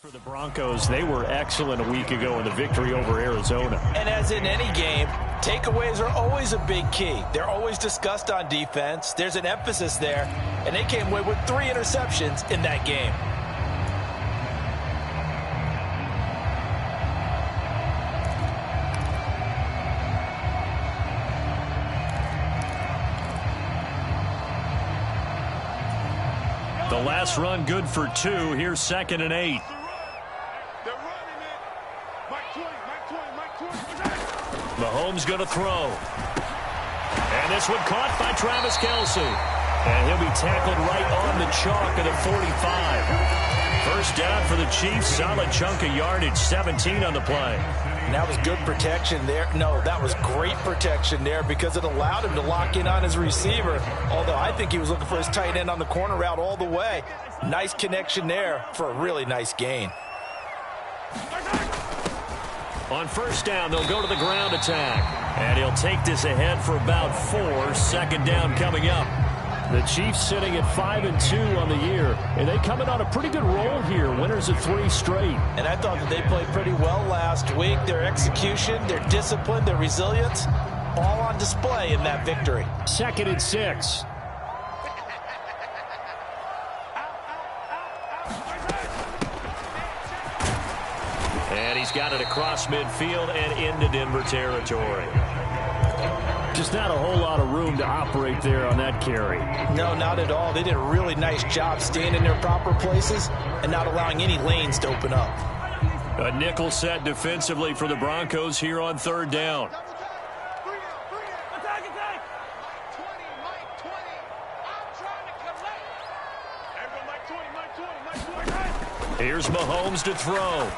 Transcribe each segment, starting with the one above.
For the Broncos, they were excellent a week ago in the victory over Arizona. And as in any game, takeaways are always a big key. They're always discussed on defense. There's an emphasis there, and they came away with 3 interceptions in that game. The last run good for 2. Here's 2nd and 8. Mahomes going to throw. And this one caught by Travis Kelce. And he'll be tackled right on the chalk of the 45. First down for the Chiefs. Solid chunk of yardage. 17 on the play. And that was good protection there. No, that was great protection there because it allowed him to lock in on his receiver. Although I think he was looking for his tight end on the corner route all the way. Nice connection there for a really nice gain. On first down, they'll go to the ground attack. And he'll take this ahead for about 4. 2nd down coming up. The Chiefs sitting at 5-2 on the year. And they coming on a pretty good roll here. Winners of 3 straight. And I thought that they played pretty well last week. Their execution, their discipline, their resilience, all on display in that victory. 2nd and 6. And he's got it across midfield and into Denver territory. Just not a whole lot of room to operate there on that carry. No, not at all. They did a really nice job staying in their proper places and not allowing any lanes to open up. A nickel set defensively for the Broncos here on 3rd down. Here's Mahomes to throw.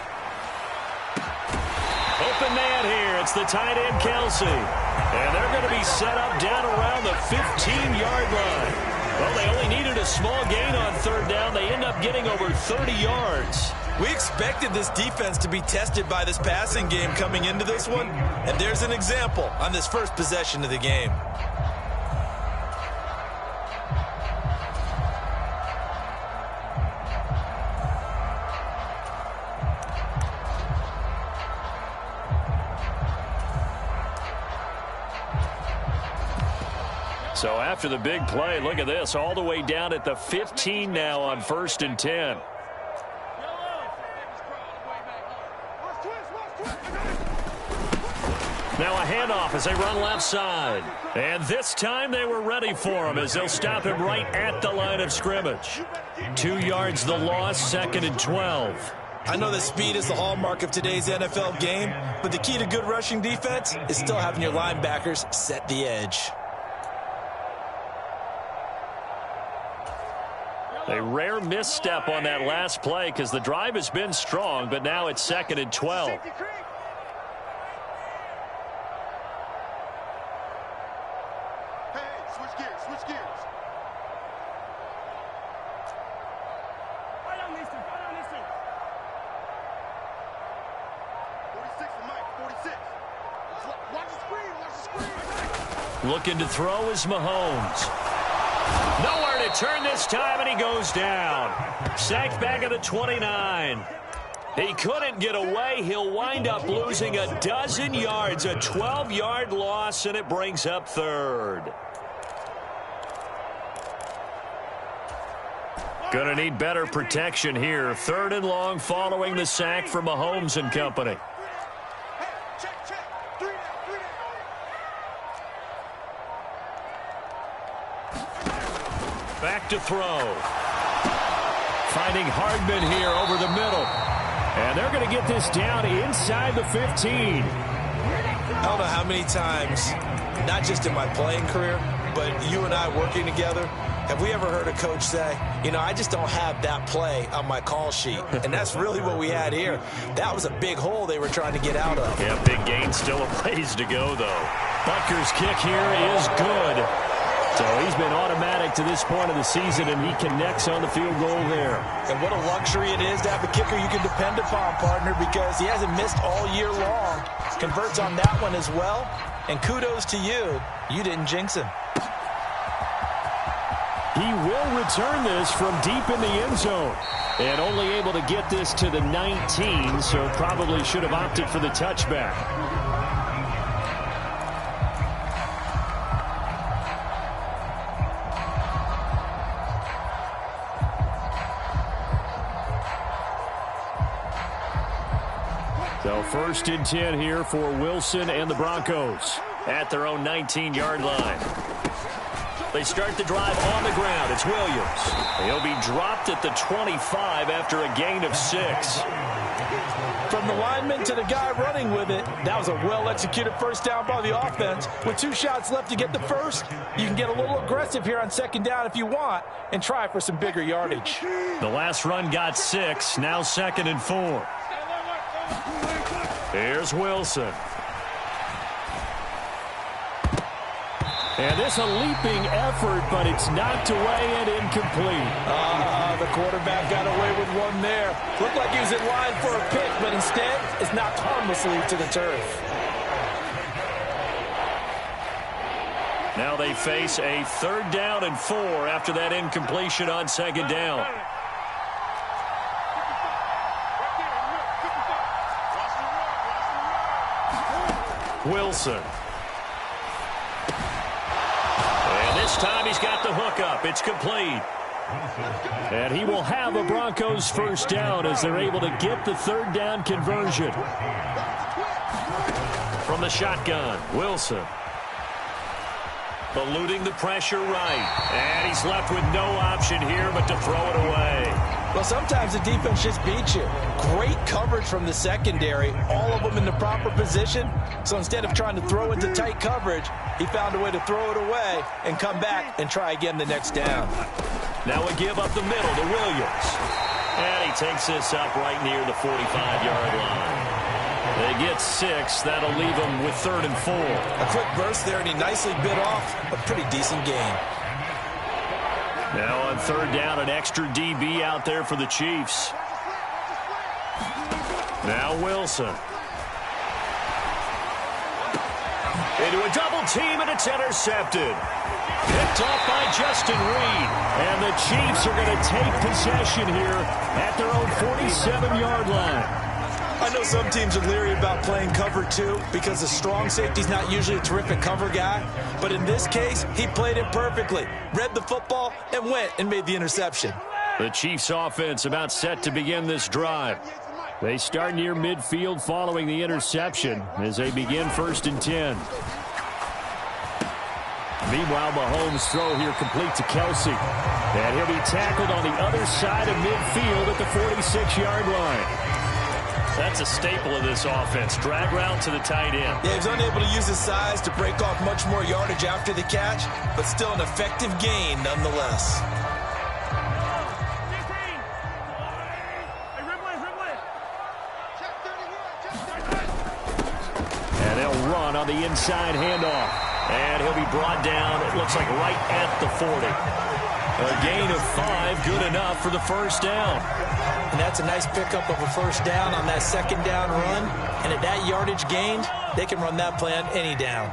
Open man here. It's the tight end, Kelce. And they're going to be set up down around the 15-yard line. Well, they only needed a small gain on 3rd down. They end up getting over 30 yards. We expected this defense to be tested by this passing game coming into this one. And there's an example on this first possession of the game. So after the big play, look at this, all the way down at the 15 now on 1st and 10. Now a handoff as they run left side. And this time they were ready for him as they'll stop him right at the line of scrimmage. 2 yards the loss, 2nd and 12. I know that speed is the hallmark of today's NFL game, but the key to good rushing defense is still having your linebackers set the edge. A rare misstep on that last play because the drive has been strong, but now it's 2nd and 12. Hey, switch gears, switch gears. Right on these two, right on these two. 46 to Mike, 46. Watch the screen, watch the screen. Looking to throw is Mahomes. Nowhere to turn this time, and he goes down. Sacked back at the 29. He couldn't get away. He'll wind up losing a dozen yards, a 12-yard loss, and it brings up 3rd. Gonna need better protection here. 3rd and long following the sack from Mahomes and company. Back to throw. Finding Hardman here over the middle. And they're going to get this down inside the 15. I don't know how many times, not just in my playing career, but you and I working together, have we ever heard a coach say, you know, I just don't have that play on my call sheet. And that's really what we had here. That was a big hole they were trying to get out of. Yeah, big gain, still a ways to go, though. Butker's kick here is good. So he's been automatic to this point of the season, and he connects on the field goal there. And what a luxury it is to have a kicker you can depend upon, partner, because he hasn't missed all year long. Converts on that one as well. And kudos to you. You didn't jinx him. He will return this from deep in the end zone. And only able to get this to the 19, so probably should have opted for the touchback. So 1st and 10 here for Wilson and the Broncos at their own 19-yard line. They start the drive on the ground. It's Williams. He'll be dropped at the 25 after a gain of 6. From the lineman to the guy running with it, that was a well-executed first down by the offense. With 2 shots left to get the first, you can get a little aggressive here on 2nd down if you want and try for some bigger yardage. The last run got 6. Now 2nd and 4. Here's Wilson. And this a leaping effort, but it's knocked away and incomplete. The quarterback got away with one there. Looked like he was in line for a pick, but instead it's knocked harmlessly to the turf. Now they face a 3rd down and 4 after that incompletion on 2nd down. Wilson. And this time he's got the hook up. It's complete. And he will have a Broncos 1st down as they're able to get the 3rd down conversion. From the shotgun, Wilson. Eluding the pressure right. And he's left with no option here but to throw it away. Well, sometimes the defense just beats you. Great coverage from the secondary, all of them in the proper position. So instead of trying to throw into tight coverage, he found a way to throw it away and come back and try again the next down. Now a give up the middle to Williams. And he takes this up right near the 45-yard line. They get 6. That'll leave them with 3rd and 4. A quick burst there, and he nicely bit off a pretty decent gain. Now on 3rd down, an extra DB out there for the Chiefs. Now Wilson. Into a double team, and it's intercepted. Picked off by Justin Reed. And the Chiefs are going to take possession here at their own 47-yard line. I know some teams are leery about playing cover 2 because the strong safety's not usually a terrific cover guy. But in this case, he played it perfectly. Read the football and went and made the interception. The Chiefs offense about set to begin this drive. They start near midfield following the interception as they begin 1st and 10. Meanwhile, Mahomes' throw here complete to Kelsey. And he'll be tackled on the other side of midfield at the 46-yard line. That's a staple of this offense. Drag route to the tight end. Yeah, he was unable to use his size to break off much more yardage after the catch, but still an effective gain nonetheless. And they'll run on the inside handoff. And he'll be brought down, it looks like right at the 40. A gain of 5, good enough for the 1st down. And that's a nice pickup of a 1st down on that 2nd down run. And at that yardage gained, they can run that play on any down.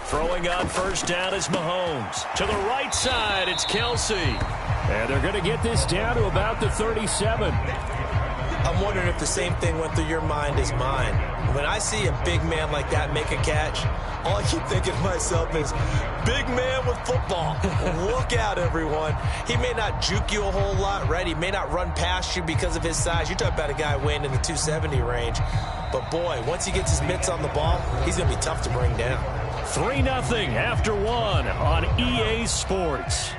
Throwing on 1st down is Mahomes. To the right side, it's Kelsey. And they're going to get this down to about the 37. I'm wondering if the same thing went through your mind as mine. When I see a big man like that make a catch, all I keep thinking to myself is, big man with football. Look out, everyone. He may not juke you a whole lot, right? He may not run past you because of his size. You're talking about a guy weighing in the 270 range. But, boy, once he gets his mitts on the ball, he's going to be tough to bring down. 3-0 after 1 on EA Sports.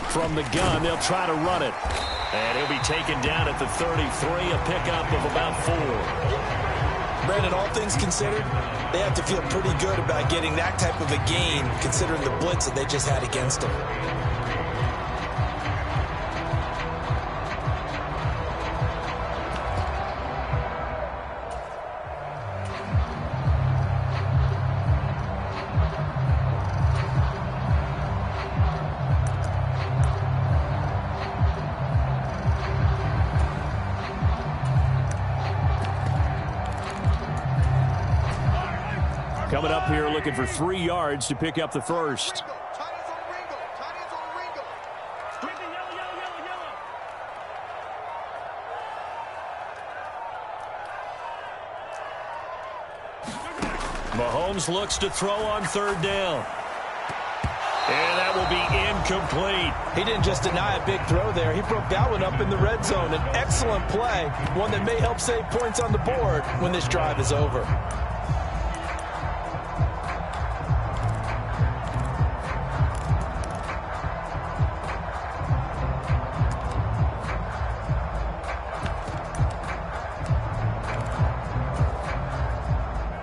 From the gun, they'll try to run it. And he'll be taken down at the 33, a pickup of about 4. Brandon, all things considered, they have to feel pretty good about getting that type of a gain, considering the blitz that they just had against them. Coming up here looking for 3 yards to pick up the first. Mahomes looks to throw on 3rd down. And that will be incomplete. He didn't just deny a big throw there. He broke that one up in the red zone. An excellent play, one that may help save points on the board when this drive is over.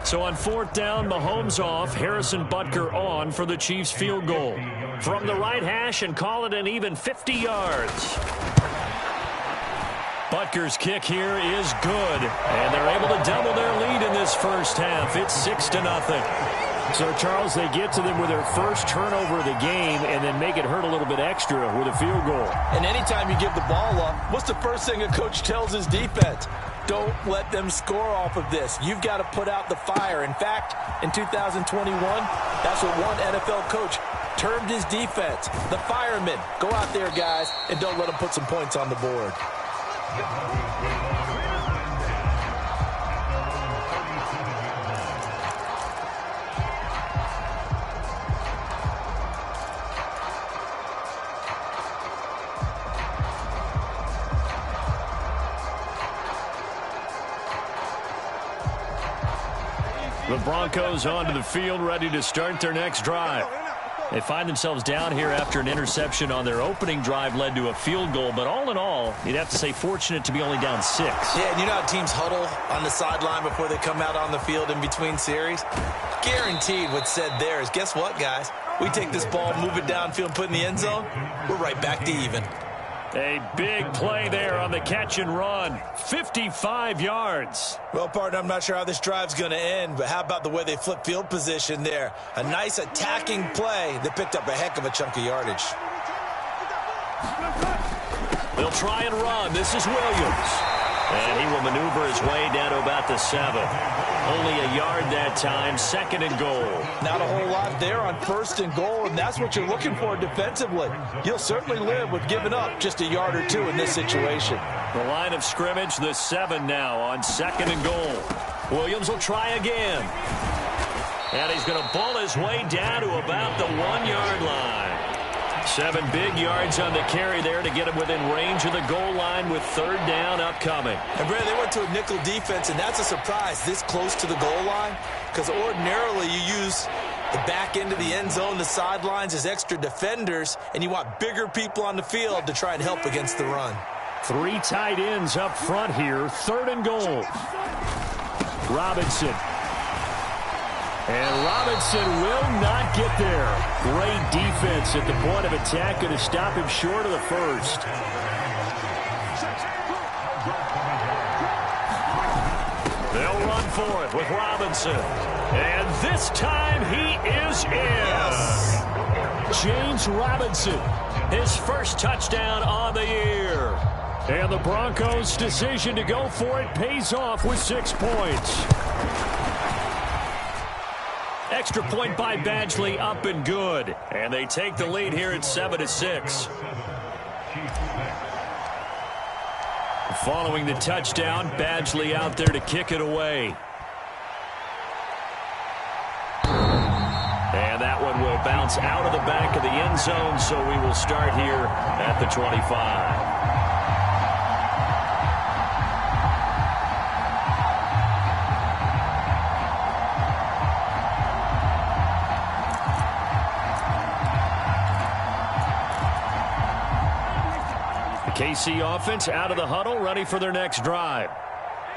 So on 4th down, Mahomes off, Harrison Butker on for the Chiefs field goal. From the right hash and call it an even 50 yards. Butker's kick here is good, and they're able to double their lead in this first half. It's 6-0. So, Charles, they get to them with their first turnover of the game and then make it hurt a little bit extra with a field goal. And anytime you give the ball up, what's the first thing a coach tells his defense? Don't let them score off of this. You've got to put out the fire. In fact, in 2021, that's what one NFL coach termed his defense. The firemen. Go out there, guys, and don't let them put some points on the board. The Broncos onto the field, ready to start their next drive. They find themselves down here after an interception on their opening drive led to a field goal. But all in all, you'd have to say fortunate to be only down 6. Yeah, and you know how teams huddle on the sideline before they come out on the field in between series? Guaranteed what's said there is, guess what, guys? We take this ball, move it downfield, put it in the end zone, we're right back to even. A big play there on the catch and run. 55 yards. Well, partner, I'm not sure how this drive's going to end, but how about the way they flip field position there? A nice attacking play that picked up a heck of a chunk of yardage. They'll try and run. This is Williams. And he will maneuver his way down to about the 7. Only a yard that time, 2nd and goal. Not a whole lot there on 1st and goal, and that's what you're looking for defensively. You'll certainly live with giving up just a yard or 2 in this situation. The line of scrimmage, the 7 now on 2nd and goal. Williams will try again. And he's going to ball his way down to about the 1-yard line. 7 big yards on the carry there to get him within range of the goal line with 3rd down upcoming. And, Brad, they went to a nickel defense, and that's a surprise this close to the goal line, because ordinarily you use the back end of the end zone, the sidelines as extra defenders, and you want bigger people on the field to try and help against the run. 3 tight ends up front here, 3rd and goal. Robinson. And Robinson will not get there. Great defense at the point of attack, going to stop him short of the first. They'll run for it with Robinson. And this time he is in. Yes. James Robinson, his first touchdown on the year. And the Broncos' decision to go for it pays off with 6 points. Extra point by Badgley, up and good. And they take the lead here at 7-6. Following the touchdown, Badgley out there to kick it away. And that one will bounce out of the back of the end zone, so we will start here at the 25. KC offense out of the huddle, ready for their next drive.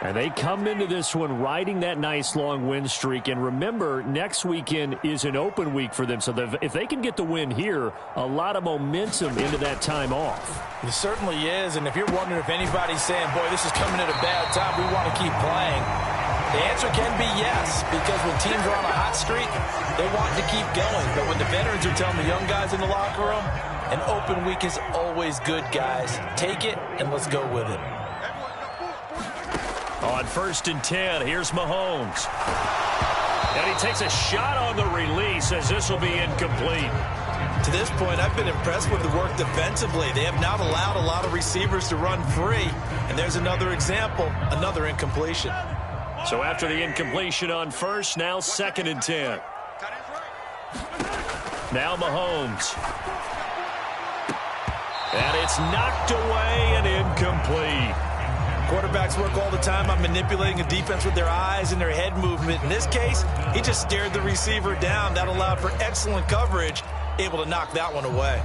And they come into this one riding that nice long win streak. And remember, next weekend is an open week for them. So if they can get the win here, a lot of momentum into that time off. It certainly is. And if you're wondering if anybody's saying, boy, this is coming at a bad time, we want to keep playing, the answer can be yes, because when teams are on a hot streak, they want to keep going. But when the veterans are telling the young guys in the locker room, an open week is always good, guys. Take it, and let's go with it. On 1st and 10, here's Mahomes. And he takes a shot on the release as this will be incomplete. To this point, I've been impressed with the work defensively. They have not allowed a lot of receivers to run free. And there's another example, another incompletion. So after the incompletion on first, now 2nd and 10. Now Mahomes. And it's knocked away and incomplete. Quarterbacks work all the time on manipulating a defense with their eyes and their head movement. In this case, he just stared the receiver down. That allowed for excellent coverage, able to knock that one away.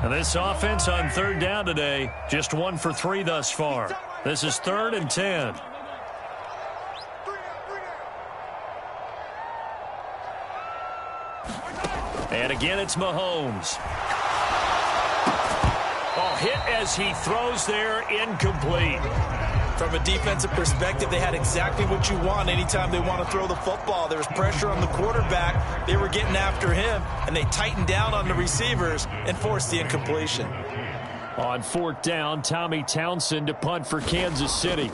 And this offense on 3rd down today, just 1 for 3 thus far. This is 3rd and 10. And again, it's Mahomes. Oh, hit as he throws there, incomplete. From a defensive perspective, they had exactly what you want anytime they want to throw the football. There was pressure on the quarterback. They were getting after him, and they tightened down on the receivers and forced the incompletion. On 4th down, Tommy Townsend to punt for Kansas City.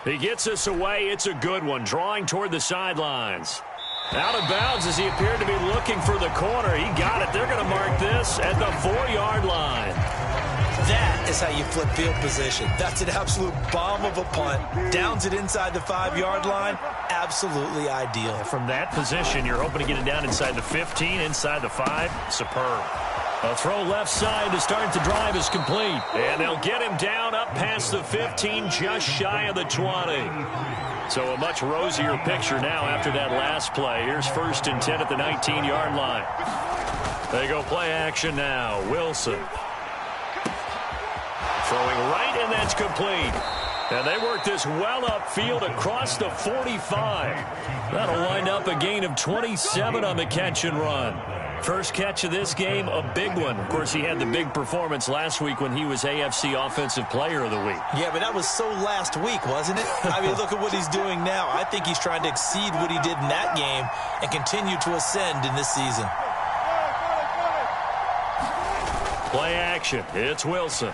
He gets us away. It's a good one, drawing toward the sidelines. Out of bounds as he appeared to be looking for the corner. He got it. They're going to mark this at the 4-yard line. That is how you flip field position. That's an absolute bomb of a punt. Downs it inside the 5-yard line. Absolutely ideal. From that position, you're hoping to get it down inside the 15, inside the 5. Superb. A throw left side to start the drive is complete. And they'll get him down up past the 15, just shy of the 20. So a much rosier picture now after that last play. Here's 1st and 10 at the 19-yard line. They go play action now. Wilson. Throwing right, and that's complete. And they work this well upfield across the 45. That'll wind up a gain of 27 on the catch and run. First catch of this game, a big one. Of course, he had the big performance last week when he was AFC Offensive Player of the Week. Yeah, but that was so last week, wasn't it? I mean, look at what he's doing now. I think he's trying to exceed what he did in that game and continue to ascend in this season. Play action. It's Wilson.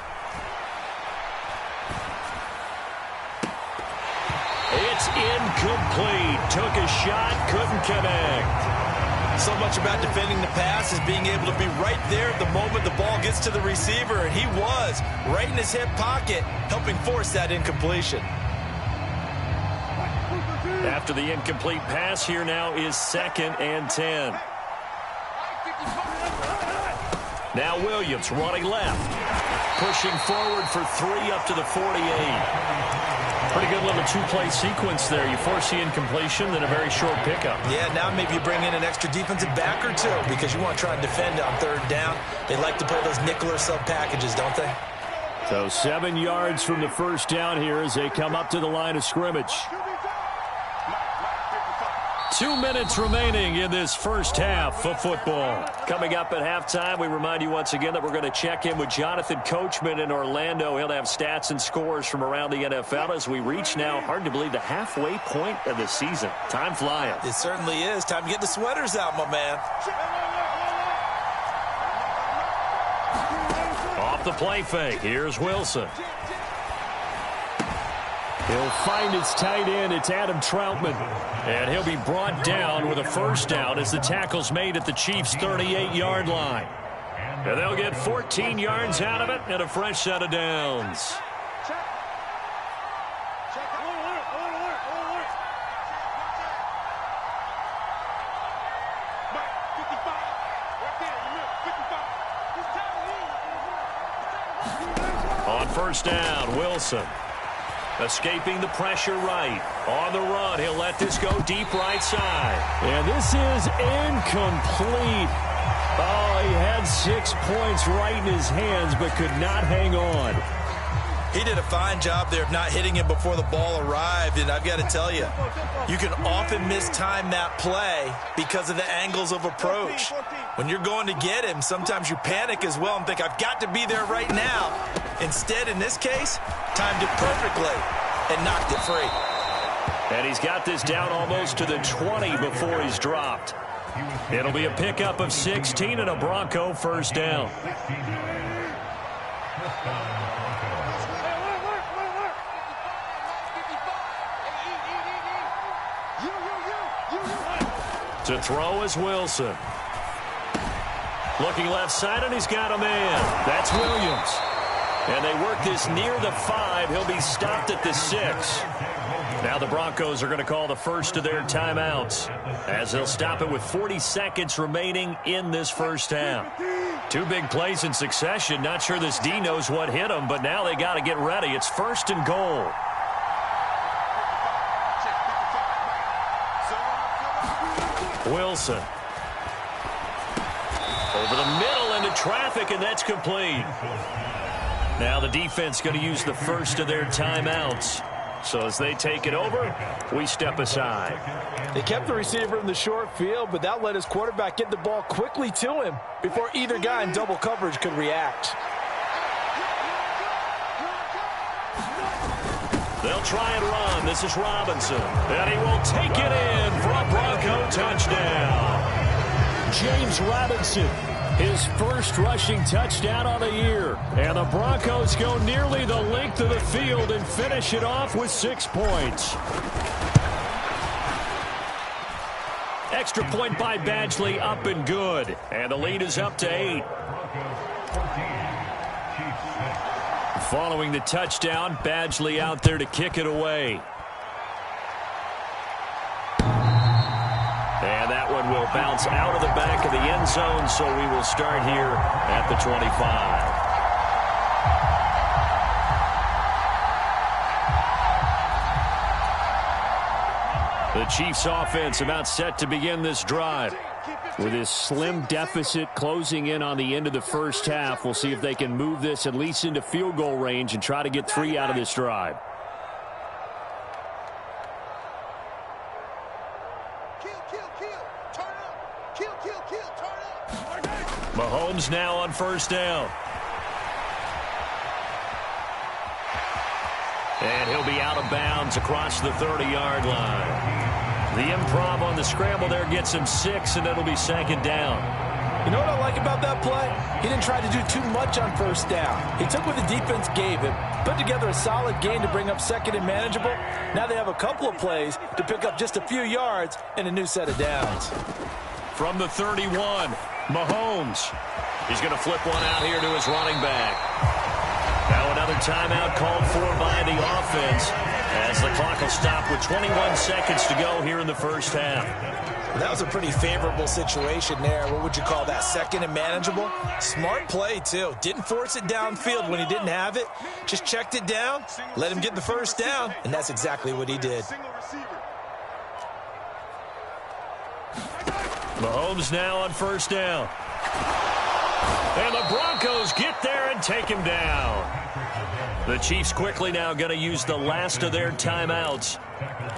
It's incomplete. Took a shot, couldn't connect. So much about defending the pass is being able to be right there at the moment the ball gets to the receiver, and he was right in his hip pocket, helping force that incompletion. After the incomplete pass, here now is 2nd and 10. Now Williams running left, pushing forward for 3 up to the 48. Pretty good little 2-play sequence there. You force the incompletion, then a very short pickup. Yeah, now maybe you bring in an extra defensive back or 2 because you want to try and defend on 3rd down. They like to play those nickel or sub packages, don't they? So 7 yards from the 1st down here as they come up to the line of scrimmage. 2 minutes remaining in this first half of football. Coming up at halftime, we remind you once again that we're going to check in with Jonathan Coachman in Orlando. He'll have stats and scores from around the NFL as we reach now, hard to believe, the halfway point of the season. Time flying. It certainly is. Time to get the sweaters out, my man. Off the play fake. Here's Wilson. He'll find his tight end. It's Adam Troutman. And he'll be brought down with a 1st down as the tackle's made at the Chiefs' 38-yard line. And they'll get 14 yards out of it and a fresh set of downs. On 1st down, Wilson. Escaping the pressure right. On the run, he'll let this go deep right side. And this is incomplete. Oh, he had 6 points right in his hands, but could not hang on. He did a fine job there of not hitting him before the ball arrived, and I've got to tell you, you can often mistime that play because of the angles of approach. When you're going to get him, sometimes you panic as well and think, I've got to be there right now. Instead, in this case, timed it perfectly and knocked it free. And he's got this down almost to the 20 before he's dropped. It'll be a pickup of 16 and a Bronco 1st down. To throw is Wilson. Looking left side, and he's got a man. That's Williams. And they work this near the 5. He'll be stopped at the 6. Now the Broncos are going to call the first of their timeouts as they'll stop it with 40 seconds remaining in this first half. 2 big plays in succession. Not sure this D knows what hit him, but now they got to get ready. It's 1st and goal. Wilson. Over the middle into traffic, and that's complete. Now the defense going to use the first of their timeouts. So as they take it over, we step aside. They kept the receiver in the short field, but that let his quarterback get the ball quickly to him before either guy in double coverage could react. They'll try and run. This is Robinson. And he will take it in for a Bronco touchdown. James Robinson, his first rushing touchdown on the year. And the Broncos go nearly the length of the field and finish it off with 6 points. Extra point by Badgley, up and good. And the lead is up to 8. Following the touchdown, Badgley out there to kick it away. And that one will bounce out of the back of the end zone, so we will start here at the 25. The Chiefs offense about set to begin this drive. With this slim deficit closing in on the end of the first half, we'll see if they can move this at least into field goal range and try to get 3 out of this drive. Mahomes now on first down. And he'll be out of bounds across the 30-yard line. The improv on the scramble there gets him 6, and it'll be 2nd down. You know what I like about that play? He didn't try to do too much on first down. He took what the defense gave him, put together a solid gain to bring up 2nd and manageable. Now they have a couple of plays to pick up just a few yards and a new set of downs. From the 31, Mahomes. He's going to flip one out here to his running back. Now another timeout called for by the offense as the clock will stop with 21 seconds to go here in the first half. That was a pretty favorable situation there. What would you call that? 2nd and manageable? Smart play, too. Didn't force it downfield when he didn't have it. Just checked it down, let him get the first down, and that's exactly what he did. Mahomes now on first down. And the Broncos get there and take him down. The Chiefs quickly now going to use the last of their timeouts.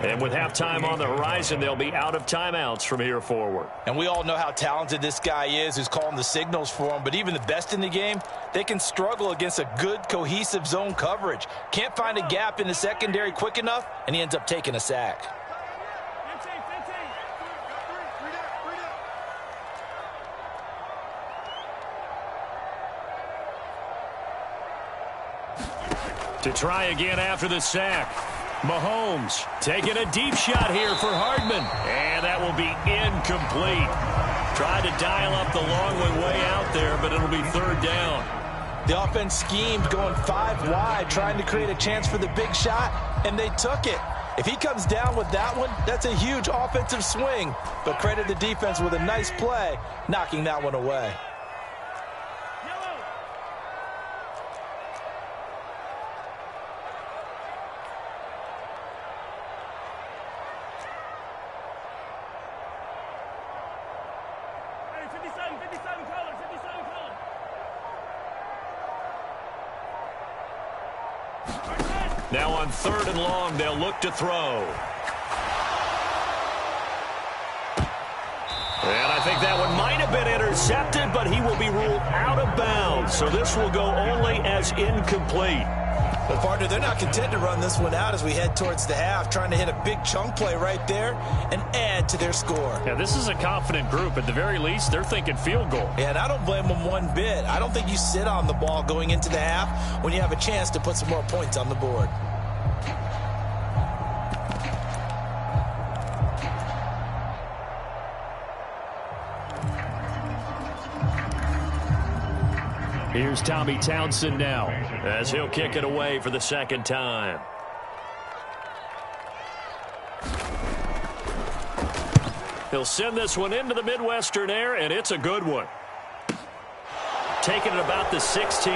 And with halftime on the horizon, they'll be out of timeouts from here forward. And we all know how talented this guy is who's calling the signals for him. But even the best in the game, they can struggle against a good, cohesive zone coverage. Can't find a gap in the secondary quick enough, and he ends up taking a sack. To try again after the sack. Mahomes taking a deep shot here for Hardman. And that will be incomplete. Tried to dial up the long one way out there, but it'll be 3rd down. The offense schemed going 5 wide, trying to create a chance for the big shot, and they took it. If he comes down with that one, that's a huge offensive swing. But credit the defense with a nice play, knocking that one away. Now on 3rd and long, they'll look to throw. And I think that one might have been intercepted, but he will be ruled out of bounds. So this will go only as incomplete. Well, partner, they're not content to run this one out as we head towards the half, trying to hit a big chunk play right there and add to their score. Yeah, this is a confident group. At the very least, they're thinking field goal. Yeah, and I don't blame them one bit. I don't think you sit on the ball going into the half when you have a chance to put some more points on the board. Here's Tommy Townsend now as he'll kick it away for the second time. He'll send this one into the Midwestern air, and it's a good one. Taking it about the 16.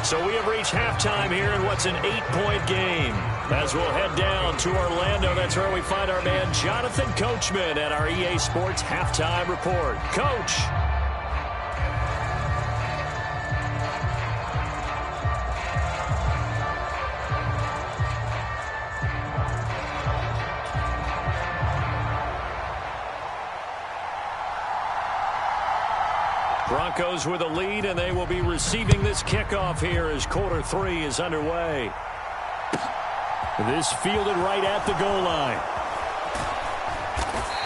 So we have reached halftime here in what's an 8-point game. As we'll head down to Orlando, that's where we find our man Jonathan Coachman at our EA Sports Halftime Report. Coach. Broncos with a lead, and they will be receiving this kickoff here as quarter 3 is underway. This fielded right at the goal line.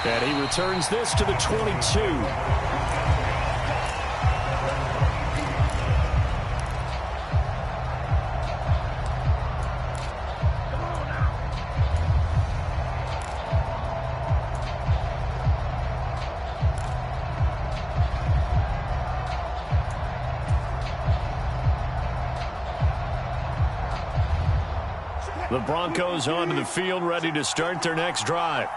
And he returns this to the 22. The Broncos onto the field, ready to start their next drive.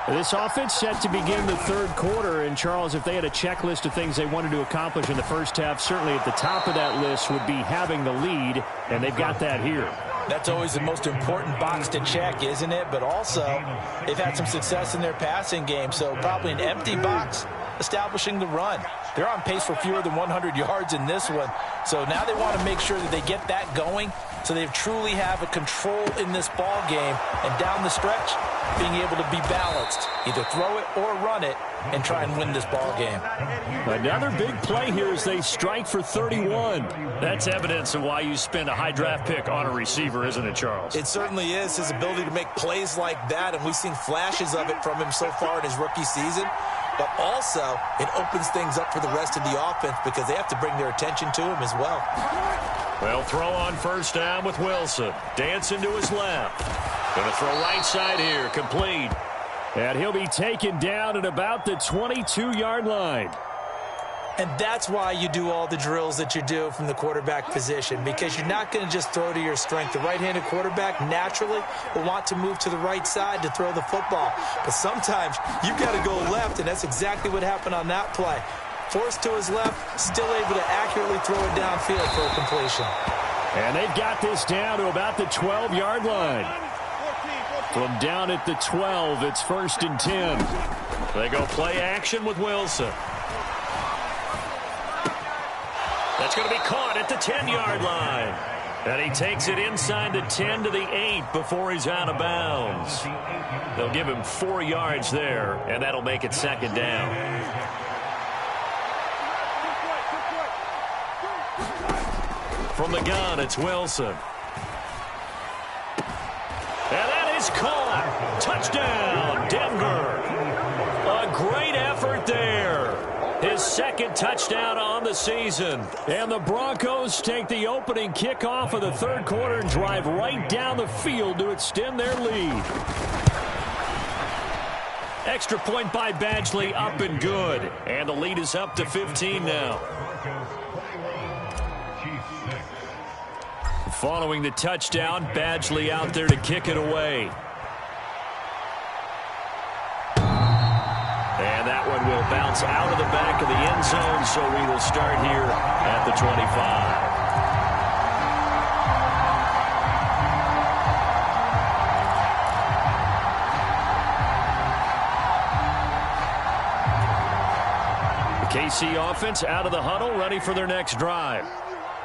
This offense set to begin the third quarter. And, Charles, if they had a checklist of things they wanted to accomplish in the first half, certainly at the top of that list would be having the lead, and they've got that here. That's always the most important box to check, isn't it? But also, they've had some success in their passing game, so probably an empty box establishing the run. They're on pace for fewer than 100 yards in this one, so now they want to make sure that they get that going so they truly have a control in this ball game, and down the stretch, being able to be balanced, either throw it or run it, and try and win this ball game. Another big play here as they strike for 31. That's evidence of why you spend a high draft pick on a receiver, isn't it, Charles? It certainly is, his ability to make plays like that, and we've seen flashes of it from him so far in his rookie season. But also, it opens things up for the rest of the offense because they have to bring their attention to him as well. Well, throw on first down with Wilson. Dancing to his left. Going to throw right side here, complete. And he'll be taken down at about the 22-yard line. And that's why you do all the drills that you do from the quarterback position, because you're not going to just throw to your strength. The right-handed quarterback naturally will want to move to the right side to throw the football. But sometimes you've got to go left, and that's exactly what happened on that play. Forced to his left, still able to accurately throw it downfield for a completion. And they've got this down to about the 12-yard line. From down at the 12, it's 1st and 10. They go play action with Wilson. That's going to be caught at the 10-yard line. And he takes it inside the 10 to the 8 before he's out of bounds. They'll give him 4 yards there, and that'll make it 2nd down. From the gun, it's Wilson. And that is caught. Touchdown, Denver. A great effort there. His 2nd touchdown on the season. And the Broncos take the opening kickoff of the 3rd quarter and drive right down the field to extend their lead. Extra point by Badgley, up and good. And the lead is up to 15 now. Following the touchdown, Badgley out there to kick it away. And that one will bounce out of the back of the end zone, so we will start here at the 25. The KC offense out of the huddle, ready for their next drive.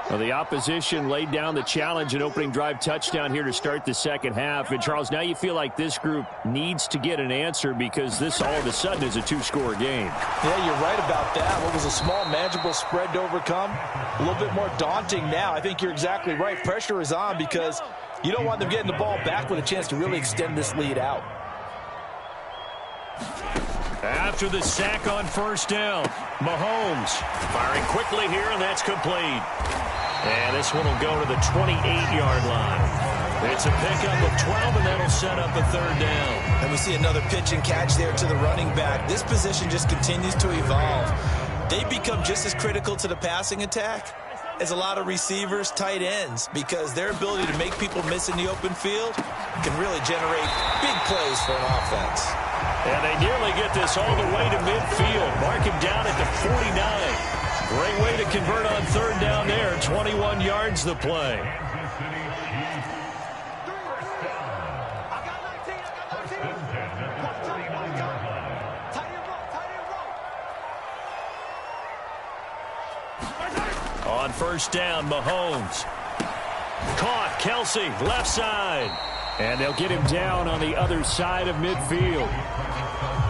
Well, the opposition laid down the challenge, an opening drive touchdown here to start the second half. And, Charles, now you feel like this group needs to get an answer because this all of a sudden is a 2-score game. Yeah, you're right about that. What was a small, manageable spread to overcome? A little bit more daunting now. I think you're exactly right. Pressure is on because you don't want them getting the ball back with a chance to really extend this lead out. After the sack on first down, Mahomes firing quickly here, and that's complete. And this one will go to the 28-yard line. It's a pickup of 12, and that'll set up a third down. And we see another pitch and catch there to the running back. This position just continues to evolve. They become just as critical to the passing attack as a lot of receivers, tight ends, because their ability to make people miss in the open field can really generate big plays for an offense. And they nearly get this all the way to midfield. Mark him down at the 49. Great way to convert on third down there. 21 yards the play. On first down, Mahomes. Caught, Kelsey, left side. And they'll get him down on the other side of midfield.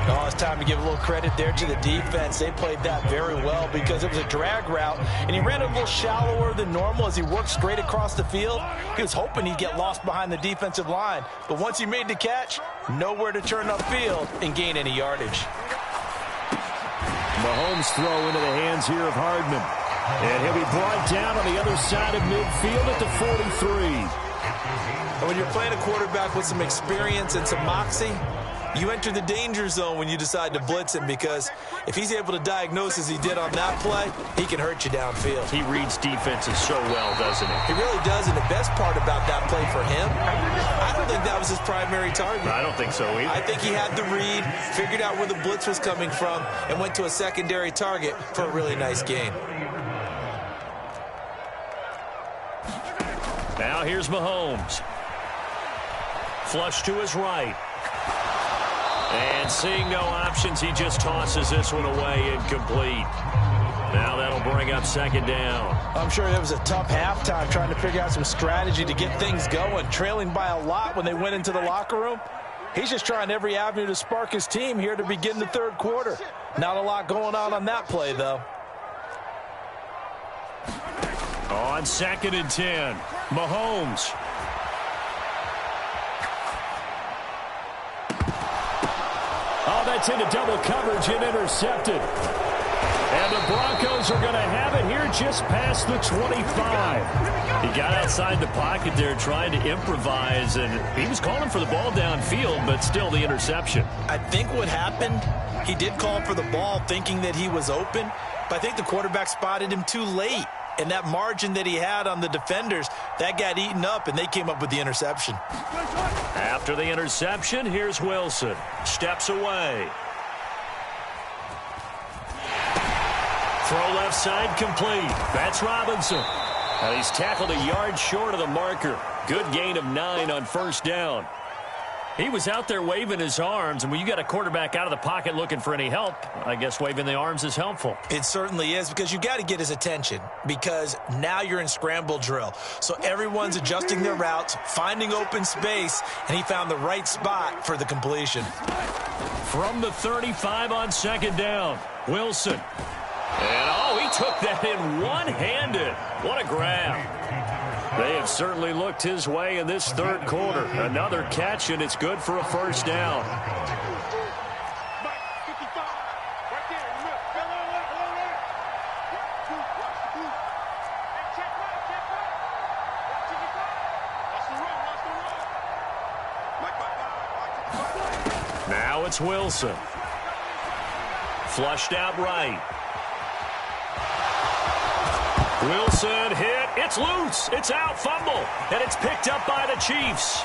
Oh, it's time to give a little credit there to the defense. They played that very well because it was a drag route, and he ran a little shallower than normal as he worked straight across the field. He was hoping he'd get lost behind the defensive line, but once he made the catch, nowhere to turn upfield and gain any yardage. Mahomes throw into the hands here of Hardman. And he'll be brought down on the other side of midfield at the 43. And when you're playing a quarterback with some experience and some moxie, you enter the danger zone when you decide to blitz him, because if he's able to diagnose as he did on that play, he can hurt you downfield. He reads defenses so well, doesn't he? He really does, and the best part about that play for him, I don't think that was his primary target. I don't think so either. I think he had the read, figured out where the blitz was coming from, and went to a secondary target for a really nice gain. Now here's Mahomes. Flush to his right. And seeing no options, he just tosses this one away incomplete. Now that'll bring up second down. I'm sure it was a tough halftime trying to figure out some strategy to get things going, trailing by a lot when they went into the locker room. He's just trying every avenue to spark his team here to begin the third quarter. Not a lot going on that play, though. On 2nd and 10, Mahomes. Oh, that's into double coverage and intercepted. And the Broncos are going to have it here just past the 25. He got outside the pocket there trying to improvise, and he was calling for the ball downfield, but still the interception. I think what happened, he did call for the ball thinking that he was open, but I think the quarterback spotted him too late. And that margin that he had on the defenders, that got eaten up, and they came up with the interception. After the interception, here's Wilson. Steps away. Throw left side complete. That's Robinson. And he's tackled a yard short of the marker. Good gain of 9 on first down. He was out there waving his arms, and when you got a quarterback out of the pocket looking for any help, I guess waving the arms is helpful. It certainly is, because you got to get his attention, because now you're in scramble drill. So everyone's adjusting their routes, finding open space, and he found the right spot for the completion. From the 35 on second down, Wilson. And, oh, he took that in one-handed. What a grab. They have certainly looked his way in this third quarter. Another catch, and it's good for a first down. Now it's Wilson. Flushed out right. Wilson hit. It's loose. It's out. Fumble. And it's picked up by the Chiefs.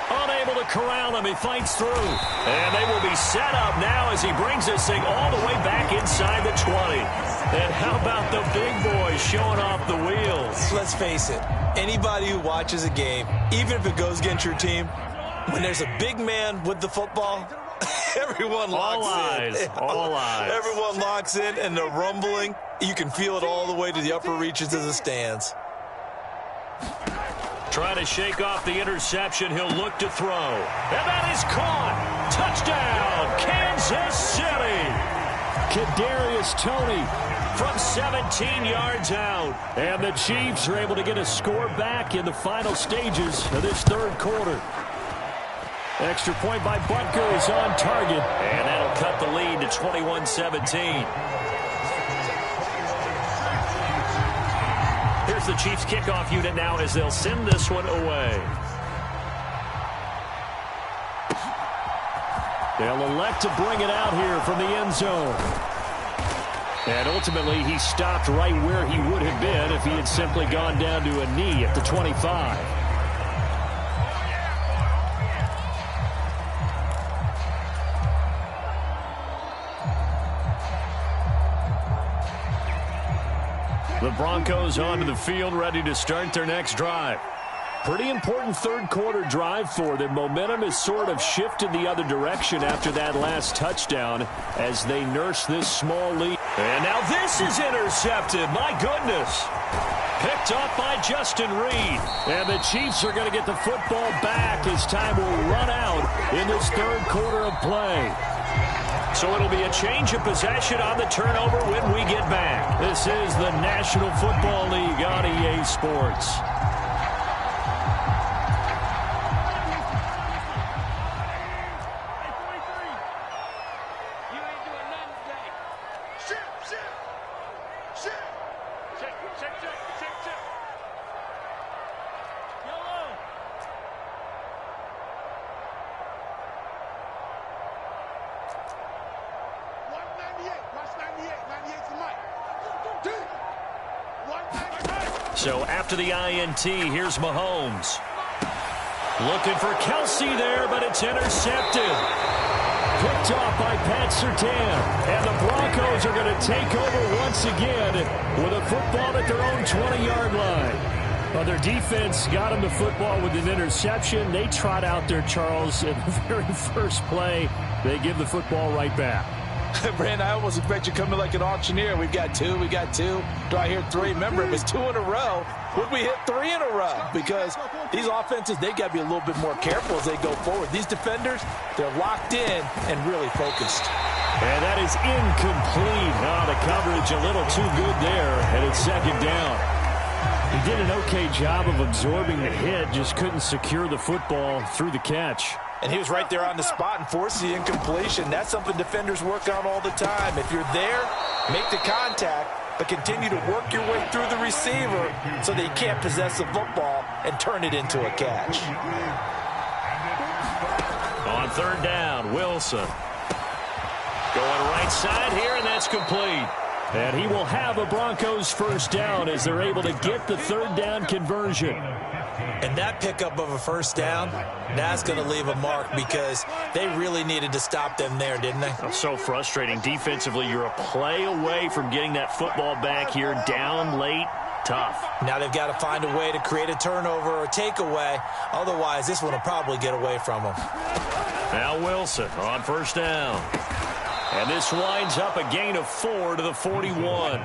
Unable to corral him. He fights through. And they will be set up now as he brings this thing all the way back inside the 20. And how about the big boys showing off the wheels? Let's face it. Anybody who watches a game, even if it goes against your team, when there's a big man with the football, everyone locks in. All eyes. Everyone locks in, and the rumbling, you can feel it all the way to the upper reaches of the stands. Trying to shake off the interception. He'll look to throw. And that is caught. Touchdown, Kansas City. Kadarius Toney from 17 yards out. And the Chiefs are able to get a score back in the final stages of this third quarter. Extra point by Butker is on target. And that'll cut the lead to 21-17. Here's the Chiefs kickoff unit now as they'll send this one away. They'll elect to bring it out here from the end zone. And ultimately, he stopped right where he would have been if he had simply gone down to a knee at the 25. The Broncos onto the field, ready to start their next drive. Pretty important third quarter drive for them. Momentum has sort of shifted the other direction after that last touchdown as they nurse this small lead. And now this is intercepted. My goodness. Picked up by Justin Reed. And the Chiefs are going to get the football back as time will run out in this third quarter of play. So it'll be a change of possession on the turnover when we get back. This is the National Football League on EA Sports. So after the INT, here's Mahomes. Looking for Kelsey there, but it's intercepted. Picked off by Pat Surtain. And the Broncos are going to take over once again with a football at their own 20-yard line. Well, their defense got them the football with an interception. They trot out there, Charles, in the very first play. They give the football right back. Brandon, I almost expect you coming like an auctioneer. We've got two. Do I hear three? Remember, it was 2 in a row. Would we hit 3 in a row? Because these offenses, they got to be a little bit more careful as they go forward. These defenders, they're locked in and really focused. And that is incomplete. Oh, the coverage a little too good there, and it's second down. He did an okay job of absorbing the hit, just couldn't secure the football through the catch. And he was right there on the spot and forced the incompletion. That's something defenders work on all the time. If you're there, make the contact, but continue to work your way through the receiver so that he can't possess the football and turn it into a catch. On third down, Wilson. Going right side here, and that's complete. And he will have a Broncos first down as they're able to get the third down conversion. And that pickup of a first down, that's going to leave a mark because they really needed to stop them there, didn't they? So frustrating. Defensively, you're a play away from getting that football back here down late. Tough. Now they've got to find a way to create a turnover or takeaway. Otherwise, this one will probably get away from them. Now Wilson on first down. And this winds up a gain of 4 to the 41.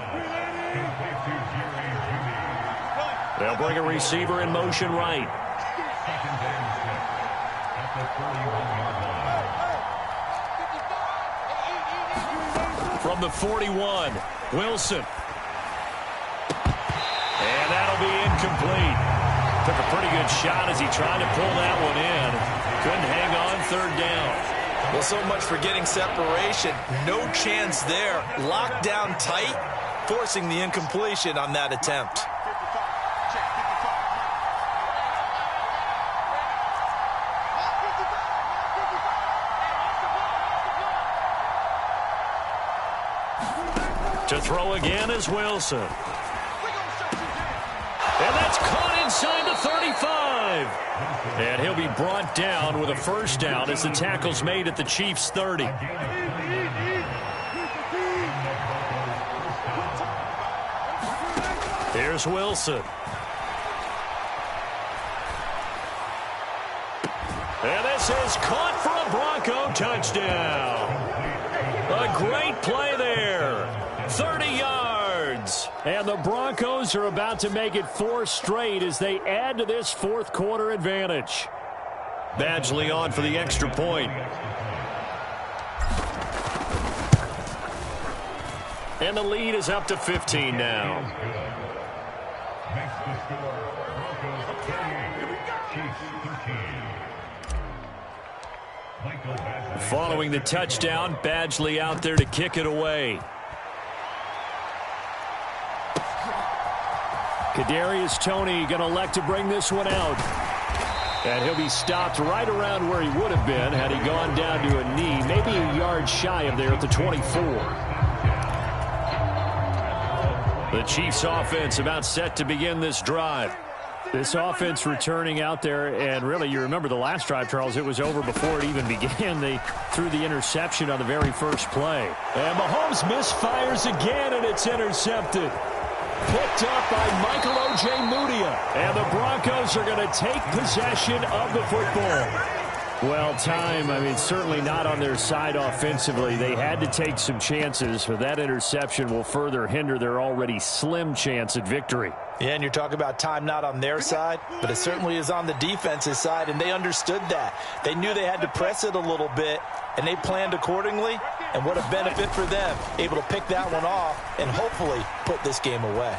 They'll bring a receiver in motion right. From the 41, Wilson. And that'll be incomplete. Took a pretty good shot as he tried to pull that one in. Couldn't hang on third down. Well, so much for getting separation. No chance there. Locked down tight, forcing the incompletion on that attempt. To throw again is Wilson. And that's caught inside the 35. And he'll be brought down with a first down as the tackle's made at the Chiefs' 30. Here's Wilson. And this is caught for a Bronco touchdown. A great play there. 30 yards. And the Broncos are about to make it 4 straight as they add to this fourth quarter advantage. Badgley on for the extra point. And the lead is up to 15 now. Following the touchdown, Badgley out there to kick it away. Kadarius Toney going to elect to bring this one out. And he'll be stopped right around where he would have been had he gone down to a knee, maybe a yard shy of there at the 24. The Chiefs offense about set to begin this drive. This offense returning out there, and really, you remember the last drive, Charles, it was over before it even began. They threw the interception on the very first play. And Mahomes misfires again, and it's intercepted. Picked up by Michael O.J. Mudia. And the Broncos are going to take possession of the football. Well, time, certainly not on their side offensively. They had to take some chances, but that interception will further hinder their already slim chance at victory. Yeah, and you're talking about time not on their side, but it certainly is on the defense's side, and they understood that. They knew they had to press it a little bit, and they planned accordingly, and what a benefit for them, able to pick that one off and hopefully put this game away.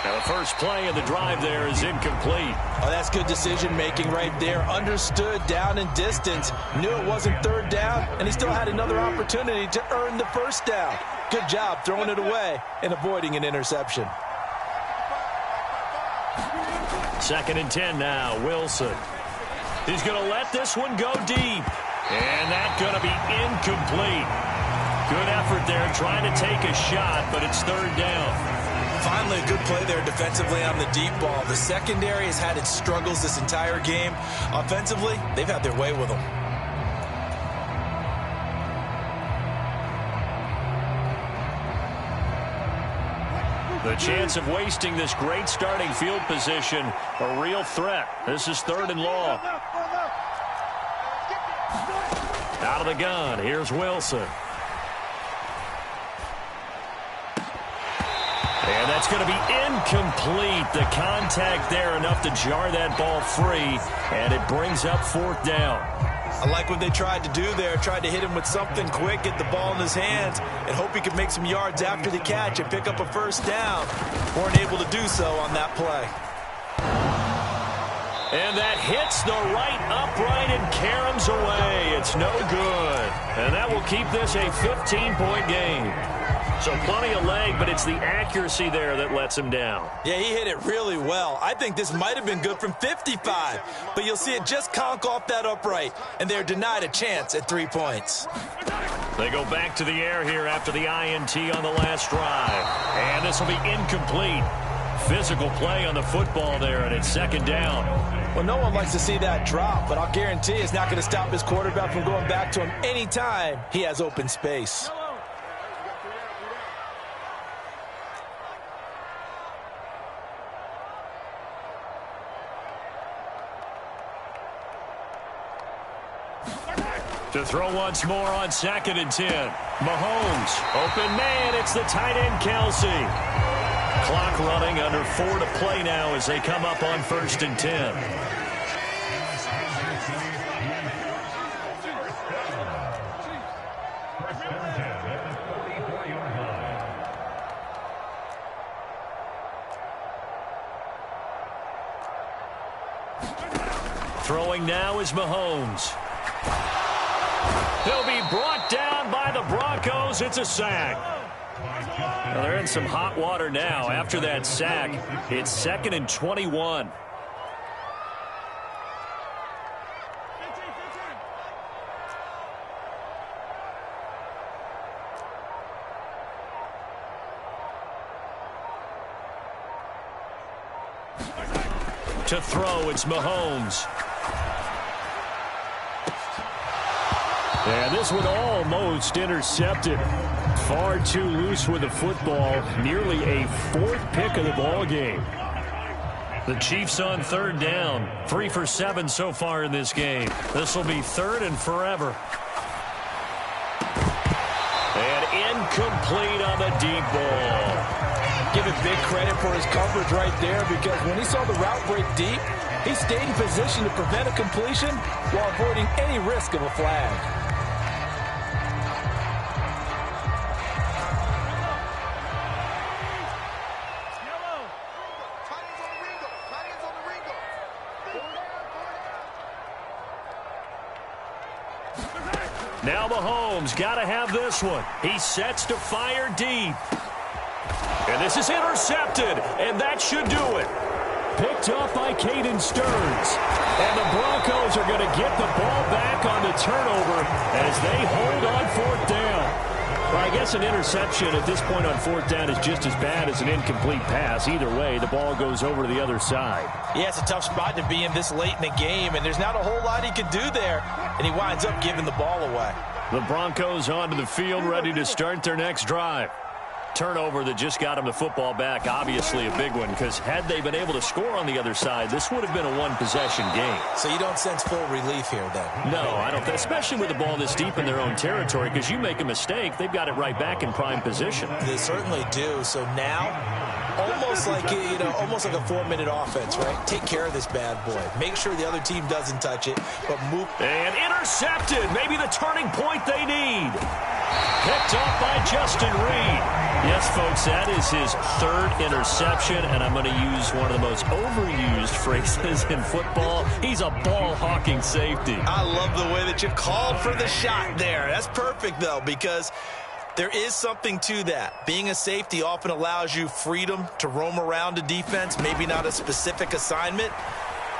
Now the first play of the drive there is incomplete. Oh, that's good decision-making right there. Understood down and distance. Knew it wasn't third down, and he still had another opportunity to earn the first down. Good job throwing it away and avoiding an interception. 2nd and 10 now, Wilson. He's going to let this one go deep. And that's going to be incomplete. Good effort there trying to take a shot, but it's third down. Finally, a good play there defensively on the deep ball. The secondary has had its struggles this entire game. Offensively, they've had their way with them. The chance of wasting this great starting field position, a real threat. This is 3rd and long. Out of the gun, here's Wilson. And that's going to be incomplete. The contact there enough to jar that ball free, and it brings up 4th down. I like what they tried to do there. Tried to hit him with something quick, get the ball in his hands, and hope he could make some yards after the catch and pick up a first down. Weren't able to do so on that play. And that hits the right upright and caroms away. It's no good. And that will keep this a 15-point game. So plenty of leg, but it's the accuracy there that lets him down. Yeah, he hit it really well. I think this might have been good from 55, but you'll see it just conk off that upright, and they're denied a chance at 3 points. They go back to the air here after the INT on the last drive. And this will be incomplete. Physical play on the football there, and it's 2nd down. Well, no one likes to see that drop, but I'll guarantee it's not going to stop his quarterback from going back to him anytime he has open space. To throw once more on 2nd and 10. Mahomes, open man, it's the tight end Kelsey. Clock running, under 4 to play now as they come up on 1st and 10. Throwing now is Mahomes. He'll be brought down by the Broncos. It's a sack. Well, they're in some hot water now. After that sack, it's 2nd and 21. To throw, it's Mahomes. And this one almost intercepted. Far too loose with the football. Nearly a 4th pick of the ball game. The Chiefs on 3rd down. 3 for 7 so far in this game. This will be 3rd and forever. And incomplete on the deep ball. Give it big credit for his coverage right there, because when he saw the route break deep, he stayed in position to prevent a completion while avoiding any risk of a flag. Now Mahomes got to have this one. He sets to fire deep. And this is intercepted, and that should do it. Picked up by Caden Stearns. And the Broncos are going to get the ball back on the turnover as they hold on fourth down. Well, I guess an interception at this point on fourth down is just as bad as an incomplete pass. Either way, the ball goes over to the other side. Yeah, it's a tough spot to be in this late in the game, and there's not a whole lot he can do there, and he winds up giving the ball away. The Broncos onto the field, ready to start their next drive. Turnover that just got them the football back, obviously a big one, because had they been able to score on the other side, this would have been a one-possession game. So you don't sense full relief here, then? No, I don't, especially with the ball this deep in their own territory, because you make a mistake, they've got it right back in prime position. They certainly do. So now, almost like a 4-minute offense, right? Take care of this bad boy. Make sure the other team doesn't touch it, but move. And intercepted. Maybe the turning point they need. Picked off by Justin Reed. Yes, folks, that is his third interception, and I'm going to use one of the most overused phrases in football. He's a ball-hawking safety. I love the way that you called for the shot there. That's perfect, though, because there is something to that. Being a safety often allows you freedom to roam around a defense, maybe not a specific assignment.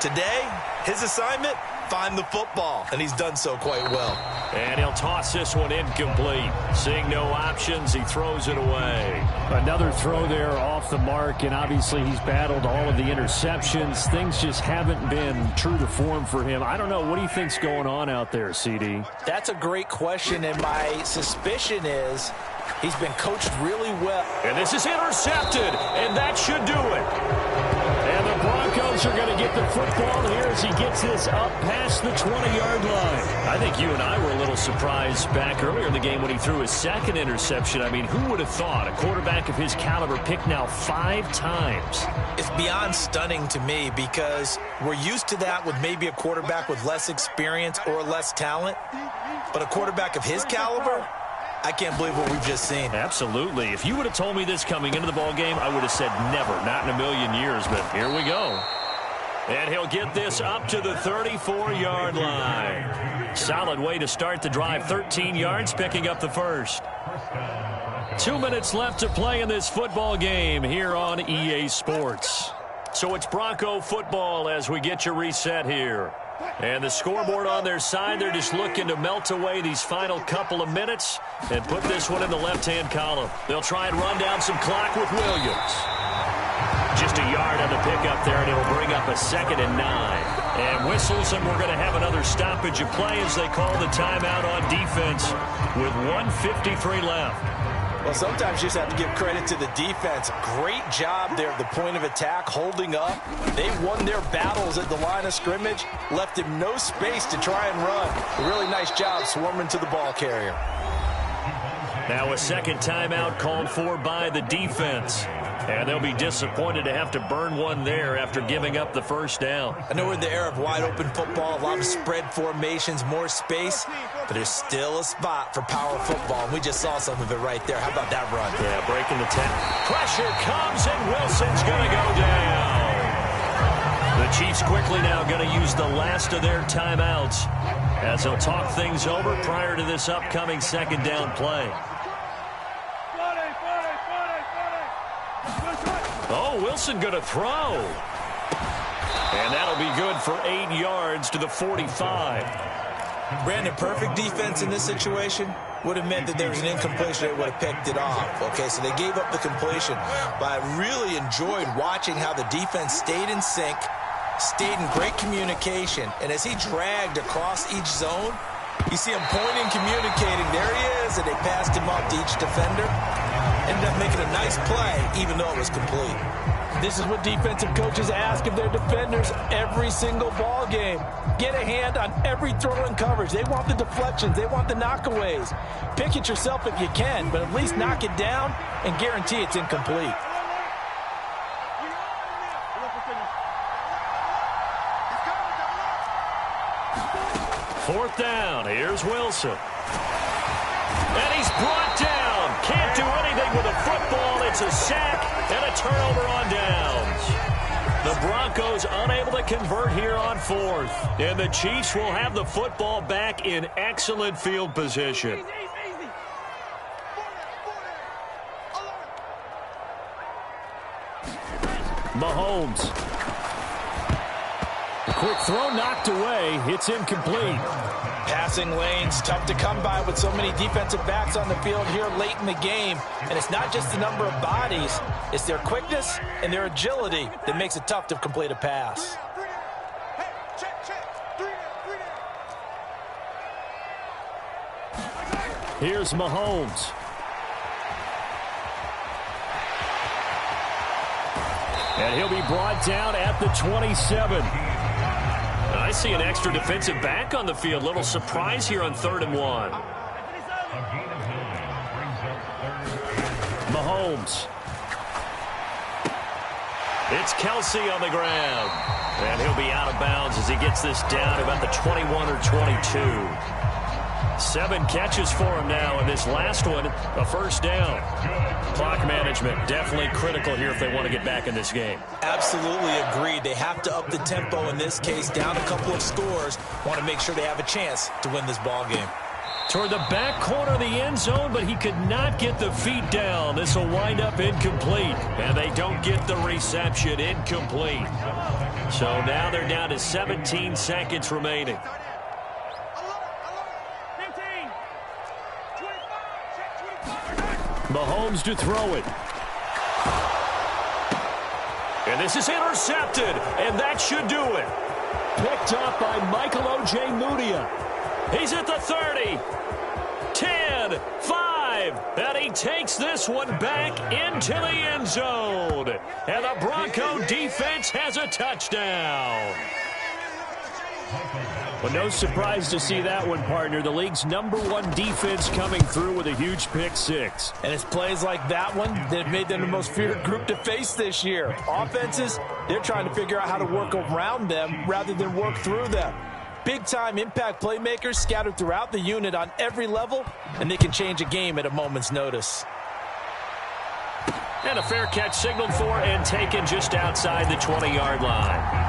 Today, his assignment, find the football, and he's done so quite well. And he'll toss this one incomplete. Seeing no options, he throws it away. Another throw there off the mark, and obviously he's battled all of the interceptions. Things just haven't been true to form for him. I don't know. What do you think's going on out there, CD? That's a great question, and my suspicion is he's been coached really well. And this is intercepted, and that should do it. And the Broncos are going to get the football here as he gets this up past the 20-yard line. I think you and I were a little surprised back earlier in the game when he threw his second interception. I mean, who would have thought a quarterback of his caliber picked now 5 times? It's beyond stunning to me because we're used to that with maybe a quarterback with less experience or less talent. But a quarterback of his caliber, I can't believe what we've just seen. Absolutely. If you would have told me this coming into the ball game, I would have said never, not in a million years, but here we go. And he'll get this up to the 34-yard line. Solid way to start the drive. 13 yards, picking up the first. 2 minutes left to play in this football game here on EA Sports. So it's Bronco football as we get you reset here. And the scoreboard on their side, they're just looking to melt away these final couple of minutes and put this one in the left-hand column. They'll try and run down some clock with Williams. Just a yard on the pickup there, and it'll bring up a 2nd and 9. And whistles, and we're going to have another stoppage of play as they call the timeout on defense with 1:53 left. Well, sometimes you just have to give credit to the defense. Great job there at the point of attack, holding up. They won their battles at the line of scrimmage, left him no space to try and run. A really nice job swarming to the ball carrier. Now a second timeout called for by the defense. And they'll be disappointed to have to burn one there after giving up the first down. I know we're in the era of wide-open football, a lot of spread formations, more space, but there's still a spot for power football, and we just saw some of it right there. How about that run? Yeah, breaking the 10. Pressure comes, and Wilson's going to go down. The Chiefs quickly now going to use the last of their timeouts as they'll talk things over prior to this upcoming second down play. Oh, Wilson going to throw. And that'll be good for 8 yards to the 45. Brandon, perfect defense in this situation would have meant that there was an incompletion. They would have picked it off. Okay, so they gave up the completion. But I really enjoyed watching how the defense stayed in sync, stayed in great communication. And as he dragged across each zone, you see him pointing, communicating. There he is, and they passed him up to each defender. Ended up making a nice play, even though it was complete. This is what defensive coaches ask of their defenders every single ball game. Get a hand on every throw and coverage. They want the deflections. They want the knockaways. Pick it yourself if you can, but at least knock it down and guarantee it's incomplete. Fourth down. Here's Wilson. And he's brought down. Can't do anything with a football. It's a sack and a turnover on downs. The Broncos unable to convert here on fourth. And the Chiefs will have the football back in excellent field position. Mahomes quick throw knocked away. It's incomplete. Passing lanes, tough to come by with so many defensive backs on the field here late in the game. And it's not just the number of bodies, it's their quickness and their agility that makes it tough to complete a pass. Here's Mahomes. And he'll be brought down at the 27. I see an extra defensive back on the field. Little surprise here on 3rd and 1. Mahomes. It's Kelsey on the ground. And he'll be out of bounds as he gets this down about the 21 or 22. 7 catches for him now, and this last one, a first down. Clock management, definitely critical here if they want to get back in this game. Absolutely agreed. They have to up the tempo in this case, down a couple of scores. Want to make sure they have a chance to win this ball game. Toward the back corner of the end zone, but he could not get the feet down. This will wind up incomplete, and they don't get the reception. Incomplete. So now they're down to 17 seconds remaining. Mahomes to throw it. And this is intercepted, and that should do it. Picked up by Michael O.J. Mudia. He's at the 30, 10, 5, and he takes this one back into the end zone. And the Bronco defense has a touchdown. Well, no surprise to see that one, partner. The league's #1 defense coming through with a huge pick 6. And it's plays like that one that have made them the most feared group to face this year. Offenses, they're trying to figure out how to work around them rather than work through them. Big-time impact playmakers scattered throughout the unit on every level, and they can change a game at a moment's notice. And a fair catch signaled for and taken just outside the 20-yard line.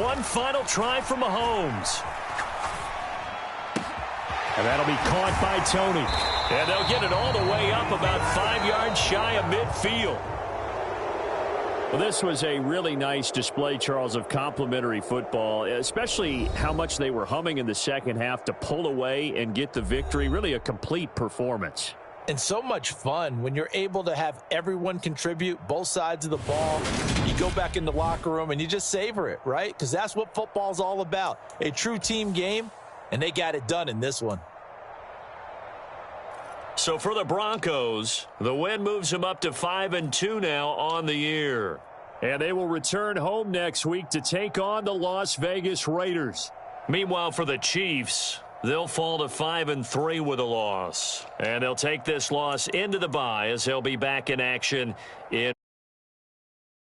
One final try for Mahomes. And that'll be caught by Tony. And they'll get it all the way up about 5 yards shy of midfield. Well, this was a really nice display, Charles, of complimentary football, especially how much they were humming in the second half to pull away and get the victory. Really a complete performance. And so much fun when you're able to have everyone contribute, both sides of the ball. You go back in the locker room and you just savor it, right? Because that's what football's all about. A true team game, and they got it done in this one. So for the Broncos, the win moves them up to 5-2 now on the year. And they will return home next week to take on the Las Vegas Raiders. Meanwhile, for the Chiefs, they'll fall to 5-3 with a loss. And they'll take this loss into the bye as they'll be back in action in